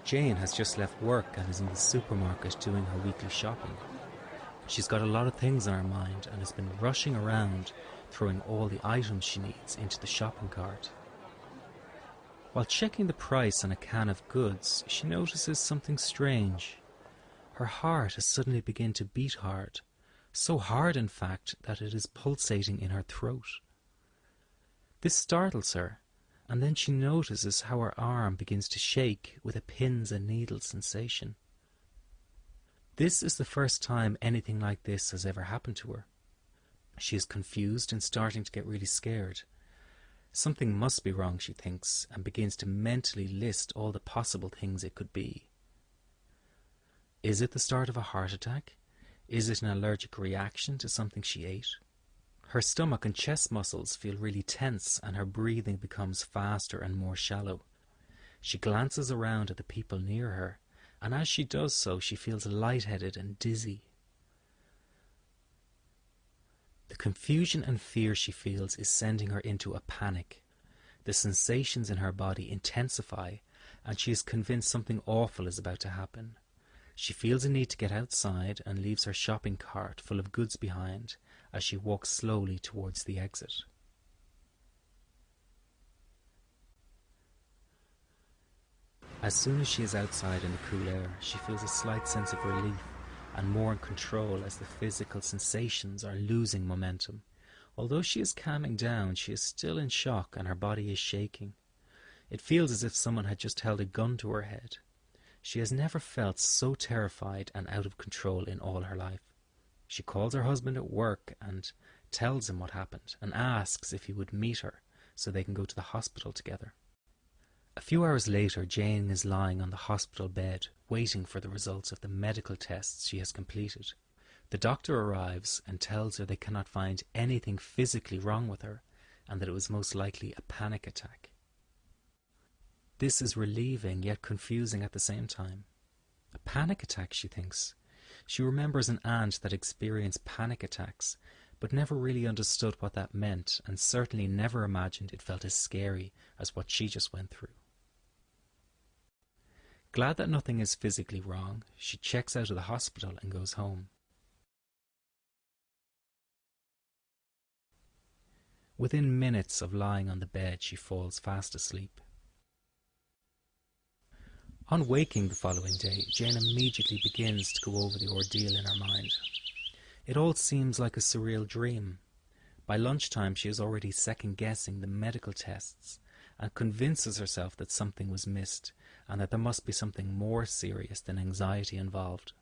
Jane has just left work and is in the supermarket doing her weekly shopping. She's got a lot of things on her mind and has been rushing around, throwing all the items she needs into the shopping cart. While checking the price on a can of goods, she notices something strange. Her heart has suddenly begun to beat hard, so hard in fact that it is pulsating in her throat. This startles her, and then she notices how her arm begins to shake with a pins and needles sensation. This is the first time anything like this has ever happened to her. She is confused and starting to get really scared. Something must be wrong, she thinks, and begins to mentally list all the possible things it could be. Is it the start of a heart attack? Is it an allergic reaction to something she ate? Her stomach and chest muscles feel really tense and her breathing becomes faster and more shallow. She glances around at the people near her, and as she does so, she feels lightheaded and dizzy. The confusion and fear she feels is sending her into a panic. The sensations in her body intensify, and she is convinced something awful is about to happen. She feels a need to get outside and leaves her shopping cart full of goods behind as she walks slowly towards the exit. As soon as she is outside in the cool air, she feels a slight sense of relief and more in control as the physical sensations are losing momentum. Although she is calming down, she is still in shock and her body is shaking. It feels as if someone had just held a gun to her head. She has never felt so terrified and out of control in all her life. She calls her husband at work and tells him what happened and asks if he would meet her so they can go to the hospital together. A few hours later, Jane is lying on the hospital bed, waiting for the results of the medical tests she has completed. The doctor arrives and tells her they cannot find anything physically wrong with her and that it was most likely a panic attack. This is relieving yet confusing at the same time. A panic attack, she thinks. She remembers an aunt that experienced panic attacks, but never really understood what that meant and certainly never imagined it felt as scary as what she just went through. Glad that nothing is physically wrong, she checks out of the hospital and goes home. Within minutes of lying on the bed, she falls fast asleep. On waking the following day, Jane immediately begins to go over the ordeal in her mind. It all seems like a surreal dream. By lunchtime, she is already second-guessing the medical tests and convinces herself that something was missed and that there must be something more serious than anxiety involved.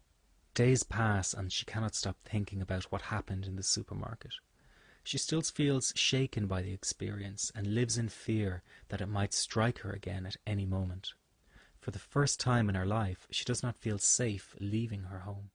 Days pass and she cannot stop thinking about what happened in the supermarket. She still feels shaken by the experience and lives in fear that it might strike her again at any moment. For the first time in her life, she does not feel safe leaving her home.